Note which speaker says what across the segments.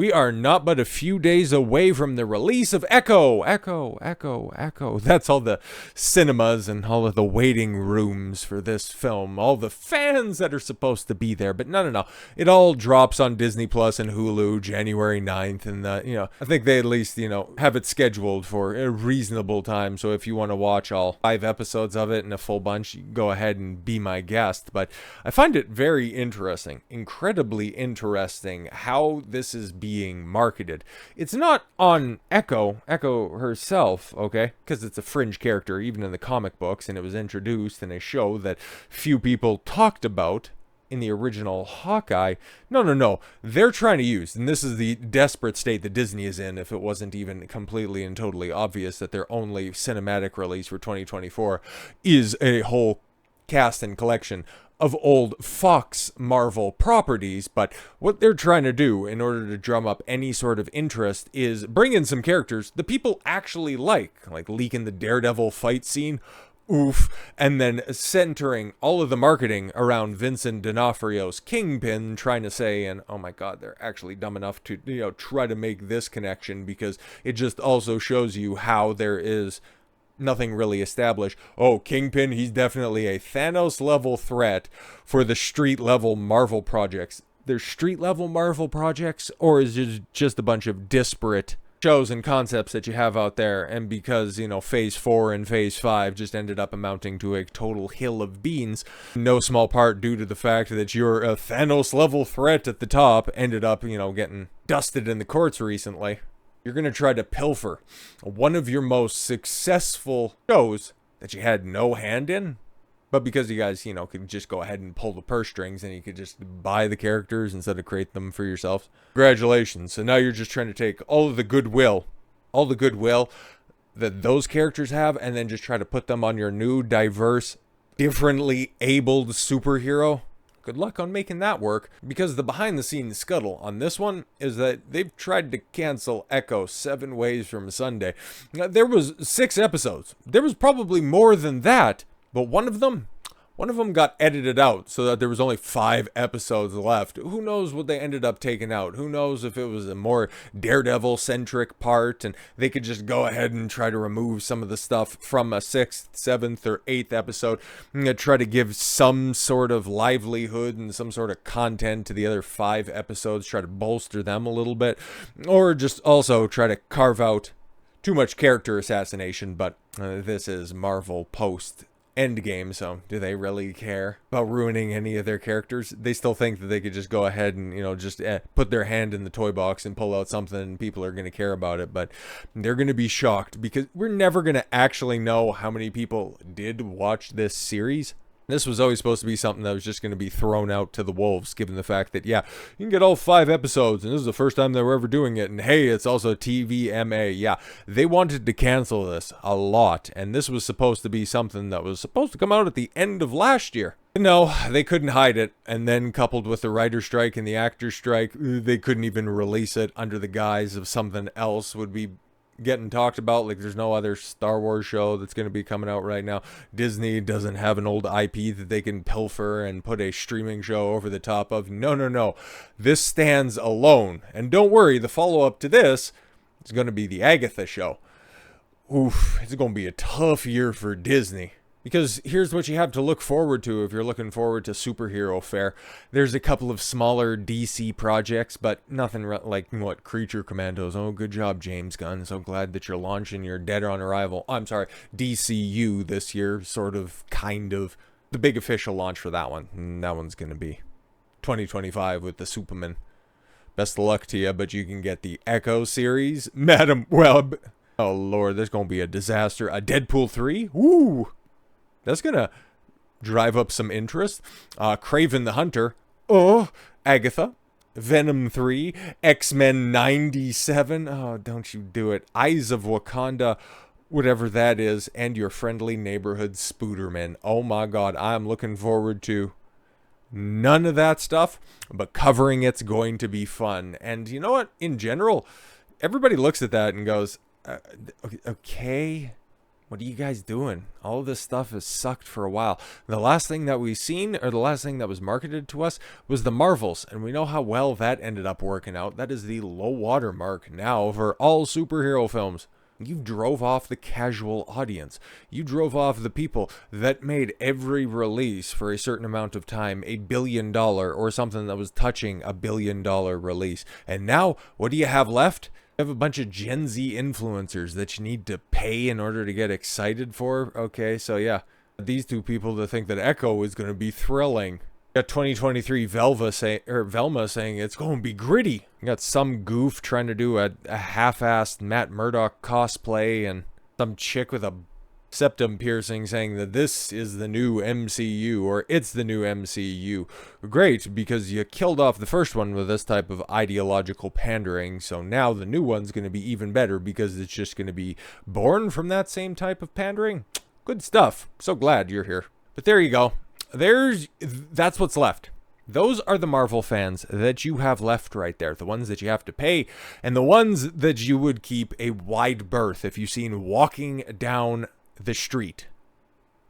Speaker 1: We are not but a few days away from the release of Echo. Echo, Echo, Echo. That's all the cinemas and all of the waiting rooms for this film. All the fans that are supposed to be there. But no. It all drops on Disney Plus and Hulu January 9th. And, I think they at least, have it scheduled for a reasonable time. So if you want to watch all 5 episodes of it in a full bunch, you go ahead and be my guest. But I find it very interesting, incredibly interesting how this is being marketed. It's not on Echo herself, okay? Because it's a fringe character, even in the comic books, and it was introduced in a show that few people talked about in the original Hawkeye. No. They're trying to use, and this is the desperate state that Disney is in, if it wasn't even completely and totally obvious that their only cinematic release for 2024 is a whole cast and collection of old Fox Marvel properties. But what they're trying to do in order to drum up any sort of interest is bring in some characters the people actually like leaking the Daredevil fight scene, oof, and then centering all of the marketing around Vincent D'Onofrio's Kingpin, trying to say, and oh my god, they're actually dumb enough to try to make this connection, because it just also shows you how there is nothing really established. Oh, Kingpin, he's definitely a Thanos-level threat for the street-level Marvel projects. There's street-level Marvel projects, or is it just a bunch of disparate shows and concepts that you have out there? And because, Phase 4 and Phase 5 just ended up amounting to a total hill of beans, no small part due to the fact that your Thanos-level threat at the top ended up, getting dusted in the courts recently. You're going to try to pilfer one of your most successful shows that you had no hand in, but because you guys, could just go ahead and pull the purse strings and you could just buy the characters instead of create them for yourselves. Congratulations. So now you're just trying to take all the goodwill that those characters have, and then just try to put them on your new, diverse, differently abled superhero. Good luck on making that work, because the behind-the-scenes scuttle on this one is that they've tried to cancel Echo 7 ways from Sunday. There was 6 episodes. There was probably more than that, but one of them got edited out so that there was only 5 episodes left. Who knows what they ended up taking out? Who knows if it was a more Daredevil-centric part and they could just go ahead and try to remove some of the stuff from a 6th, 7th, or 8th episode and try to give some sort of livelihood and some sort of content to the other 5 episodes, try to bolster them a little bit, or just also try to carve out too much character assassination. But this is Marvel post Endgame, so do they really care about ruining any of their characters? They still think that they could just go ahead and, just put their hand in the toy box and pull out something and people are going to care about it. But they're going to be shocked, because we're never going to actually know how many people did watch this series. This was always supposed to be something that was just going to be thrown out to the wolves, given the fact that, yeah, you can get all 5 episodes, and this is the first time they were ever doing it, and hey, it's also TVMA. Yeah, they wanted to cancel this a lot, and this was supposed to be something that was supposed to come out at the end of last year. No, they couldn't hide it, and then coupled with the writer's strike and the actor's strike, they couldn't even release it under the guise of something else would be getting talked about. Like, there's no other Star Wars show that's going to be coming out right now. Disney doesn't have an old IP that they can pilfer and put a streaming show over the top of. No. This stands alone. And don't worry, the follow-up to this is going to be the Agatha show. Oof, it's going to be a tough year for Disney. Because here's what you have to look forward to if you're looking forward to superhero fare. There's a couple of smaller DC projects, but nothing like, Creature Commandos. Oh, good job, James Gunn. So glad that you're launching your Dead on Arrival. I'm sorry, DCU this year, kind of. The big official launch for that one. And that one's going to be 2025 with the Superman. Best of luck to you, but you can get the Echo series, Madam Web. Oh, Lord, there's going to be a disaster. A Deadpool 3? Woo! That's going to drive up some interest. Kraven the Hunter. Oh, Agatha. Venom 3. X-Men 97. Oh, don't you do it. Eyes of Wakanda. Whatever that is. And your friendly neighborhood Spooderman. Oh my god. I'm looking forward to none of that stuff. But covering it's going to be fun. And you know what? In general, everybody looks at that and goes, okay. What are you guys doing? All of this stuff has sucked for a while. The last thing that we've seen, or the last thing that was marketed to us, was the Marvels, and we know how well that ended up working out. That is the low water mark now for all superhero films. You drove off the casual audience. You drove off the people that made every release for a certain amount of time $1 billion or something that was touching $1 billion release. And now, what do you have left? You have a bunch of Gen Z influencers that you need to pay in order to get excited for. Okay, so yeah, these two people to think that Echo is going to be thrilling. You got 2023 Velma saying it's going to be gritty. You got some goof trying to do a half-assed Matt Murdock cosplay, and some chick with a septum piercing saying that this is the new MCU, or it's the new MCU. Great, because you killed off the first one with this type of ideological pandering, so now the new one's going to be even better because it's just going to be born from that same type of pandering. Good stuff. So glad you're here. But there you go. That's what's left. Those are the Marvel fans that you have left right there. The ones that you have to pay, and the ones that you would keep a wide berth if you seen walking down the street.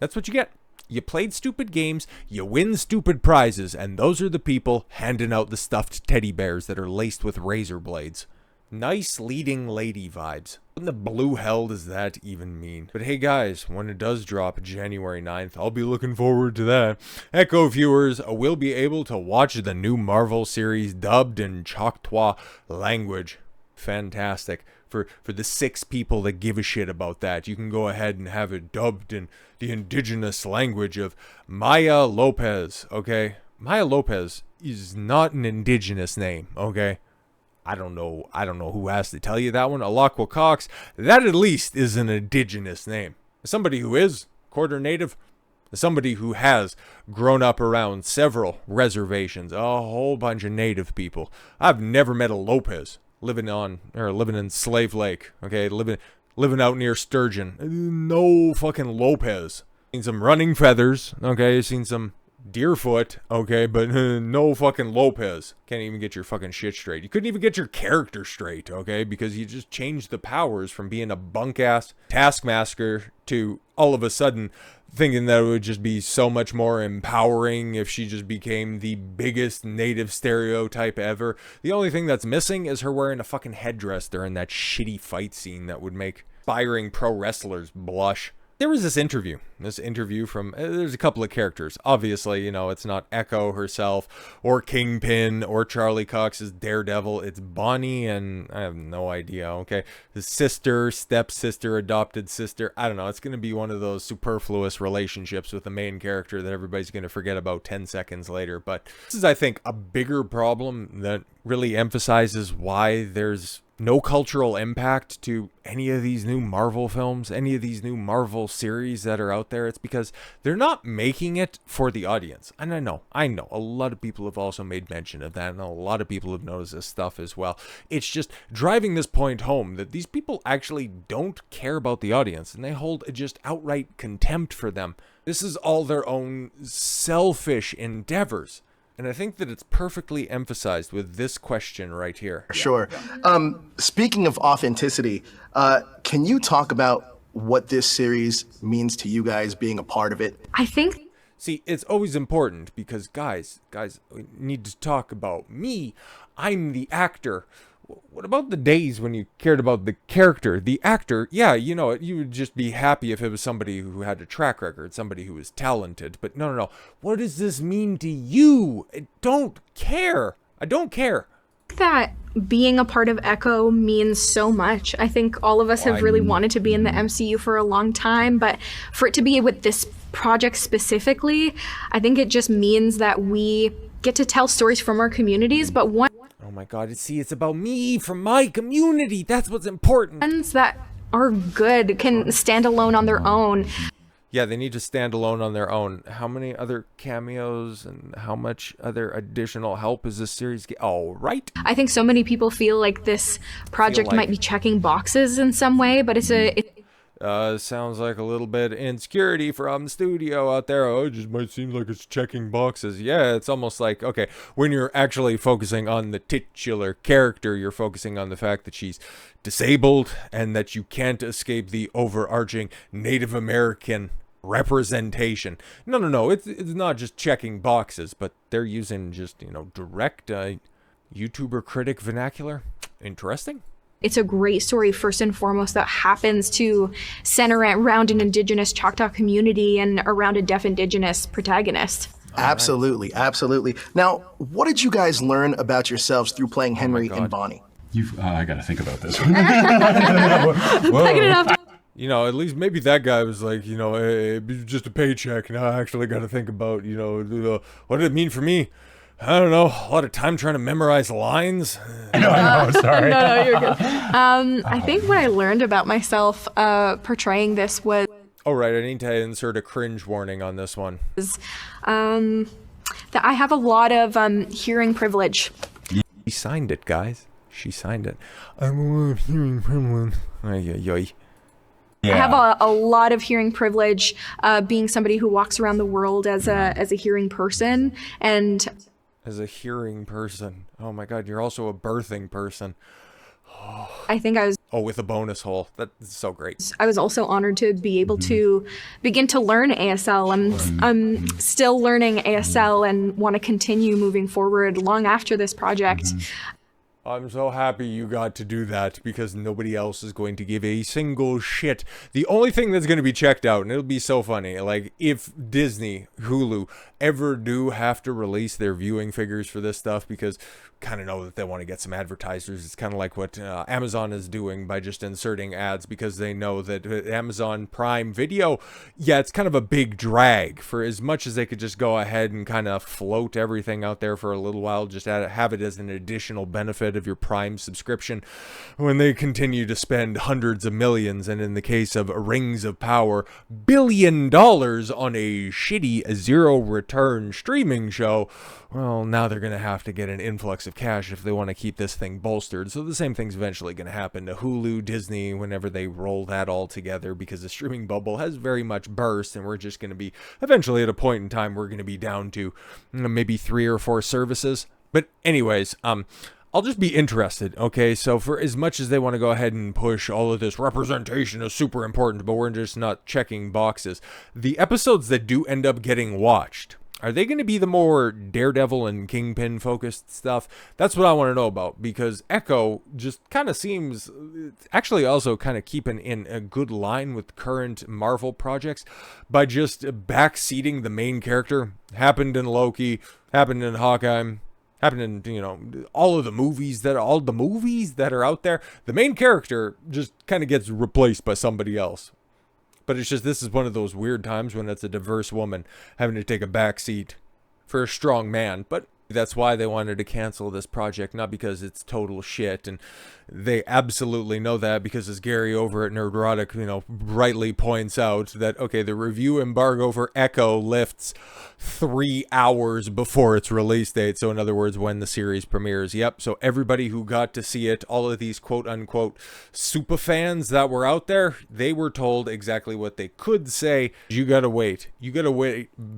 Speaker 1: That's what you get. You played stupid games, you win stupid prizes, and those are the people handing out the stuffed teddy bears that are laced with razor blades. Nice leading lady vibes. What in the blue hell does that even mean? But hey guys, when it does drop January 9th, I'll be looking forward to that. Echo viewers will be able to watch the new Marvel series dubbed in Choctaw language. Fantastic. For the 6 people that give a shit about that, you can go ahead and have it dubbed in the indigenous language of Maya Lopez, okay? Maya Lopez is not an indigenous name, okay? I don't know who has to tell you that one. Alakwa Cox, that at least is an indigenous name. Somebody who is quarter native, somebody who has grown up around several reservations, a whole bunch of native people. I've never met a Lopez living in Slave Lake, okay, living out near Sturgeon. No fucking Lopez. Seen some running feathers, okay, seen some Deerfoot, okay, but no fucking Lopez. Can't even get your fucking shit straight. You couldn't even get your character straight, okay, because you just changed the powers from being a bunk-ass taskmaster to all of a sudden thinking that it would just be so much more empowering if she just became the biggest native stereotype ever. The only thing that's missing is her wearing a fucking headdress during that shitty fight scene that would make aspiring pro wrestlers blush. There was this interview from, there's a couple of characters. Obviously, you know, it's not Echo herself, or Kingpin, or Charlie Cox's Daredevil. It's Bonnie and, I have no idea, okay? The sister, stepsister, adopted sister. I don't know. It's going to be one of those superfluous relationships with the main character that everybody's going to forget about 10 seconds later. But this is, I think, a bigger problem that really emphasizes why there's no cultural impact to any of these new Marvel films, any of these new Marvel series that are out there. It's because they're not making it for the audience. And I know, a lot of people have also made mention of that, and a lot of people have noticed this stuff as well. It's just driving this point home that these people actually don't care about the audience, and they hold just outright contempt for them. This is all their own selfish endeavors. And I think that it's perfectly emphasized with this question right here.
Speaker 2: Sure. Speaking of authenticity, can you talk about what this series means to you guys being a part of it?
Speaker 3: I think...
Speaker 1: See, it's always important because, guys, we need to talk about me. I'm the actor. What about the days when you cared about the character? The actor, yeah, you know, you would just be happy if it was somebody who had a track record, somebody who was talented. But no. What does this mean to you? I don't care.
Speaker 3: That being a part of Echo means so much. I think all of us have really wanted to be in the MCU for a long time, but for it to be with this project specifically, I think it just means that we get to tell stories from our communities, but one...
Speaker 1: Oh my god, see, it's about me from my community. That's what's important.
Speaker 3: Ones that are good can stand alone on their own.
Speaker 1: Yeah, they need to stand alone on their own. How many other cameos and how much other additional help is this series get? Oh, right.
Speaker 3: I think so many people feel like this project might be checking boxes in some way, but
Speaker 1: Sounds like a little bit insecurity from the studio out there. Oh, it just might seem like it's checking boxes. Yeah, it's almost like, okay, when you're actually focusing on the titular character, you're focusing on the fact that she's disabled and that you can't escape the overarching Native American representation. No, it's not just checking boxes, but they're using just, direct YouTuber critic vernacular. Interesting.
Speaker 3: It's a great story, first and foremost, that happens to center around an Indigenous Choctaw community and around a deaf Indigenous protagonist.
Speaker 2: Absolutely. Now, what did you guys learn about yourselves through playing Henry and Bonnie?
Speaker 4: I got to think about this.
Speaker 1: At least maybe that guy was like, just a paycheck. Now I actually got to think about, what did it mean for me? I don't know, a lot of time trying to memorize lines.
Speaker 4: I know, sorry.
Speaker 3: No, you're good. I think what I learned about myself portraying this was...
Speaker 1: Oh, right, I need to insert a cringe warning on this one.
Speaker 3: That I have a lot of hearing privilege.
Speaker 1: She signed it, guys. She signed it. I'm a lot of hearing privilege.
Speaker 3: Yeah. I have a lot of hearing privilege, being somebody who walks around the world as a hearing person, and...
Speaker 1: As a hearing person. Oh my god, you're also a birthing person.
Speaker 3: I think I was...
Speaker 1: Oh, with a bonus hole. That's so great.
Speaker 3: I was also honored to be able to begin to learn ASL. I'm still learning ASL and want to continue moving forward long after this project.
Speaker 1: I'm so happy you got to do that because nobody else is going to give a single shit. The only thing that's going to be checked out, and it'll be so funny, like if Disney, Hulu ever do have to release their viewing figures for this stuff, because kind of know that they want to get some advertisers. It's kind of like what Amazon is doing by just inserting ads, because they know that Amazon Prime Video, yeah, it's kind of a big drag. For as much as they could just go ahead and kind of float everything out there for a little while, just have it as an additional benefit of your Prime subscription, when they continue to spend hundreds of millions, and in the case of Rings of Power, $1 billion on a shitty zero return streaming show, well, now they're going to have to get an influx of cash if they want to keep this thing bolstered. So the same thing's eventually going to happen to Hulu, Disney, whenever they roll that all together, because the streaming bubble has very much burst, and we're just going to be, eventually at a point in time, we're going to be down to maybe 3 or 4 services. But anyways, I'll just be interested, okay? So for as much as they want to go ahead and push all of this representation is super important, but we're just not checking boxes, the episodes that do end up getting watched, are they going to be the more Daredevil and Kingpin focused stuff? That's what I want to know about, because Echo just kind of seems actually also kind of keeping in a good line with current Marvel projects by just backseating the main character. Happened in Loki, happened in Hawkeye, happened in, all the movies that are out there. The main character just kind of gets replaced by somebody else. But it's just, this is one of those weird times when it's a diverse woman having to take a back seat for a strong man. But that's why they wanted to cancel this project, not because it's total shit. And they absolutely know that, because as Gary over at Nerdrotic, rightly points out that, okay, the review embargo for Echo lifts 3 hours before its release date. So in other words, when the series premieres. Yep. So everybody who got to see it, all of these quote unquote super fans that were out there, they were told exactly what they could say. You gotta wait.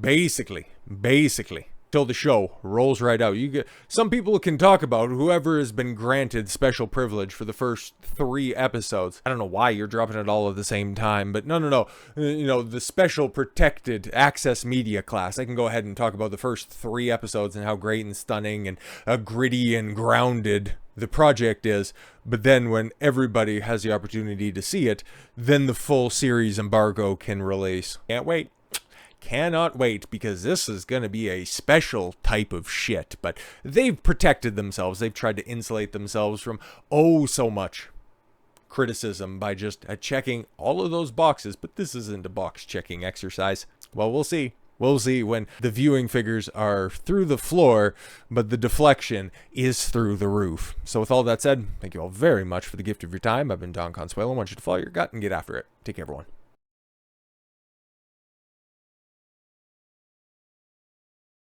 Speaker 1: Basically. Till the show rolls right out. Some people can talk about whoever has been granted special privilege for the first 3 episodes. I don't know why you're dropping it all at the same time, but no. The special protected access media class. I can go ahead and talk about the first 3 episodes and how great and stunning and gritty and grounded the project is. But then when everybody has the opportunity to see it, then the full series embargo can release. Can't wait. Cannot wait, because this is going to be a special type of shit. But they've protected themselves. They've tried to insulate themselves from so much criticism by just checking all of those boxes. But this isn't a box checking exercise. Well, we'll see. We'll see when the viewing figures are through the floor, but the deflection is through the roof. So with all that said, thank you all very much for the gift of your time. I've been Don Consuelo. I want you to follow your gut and get after it. Take care, everyone.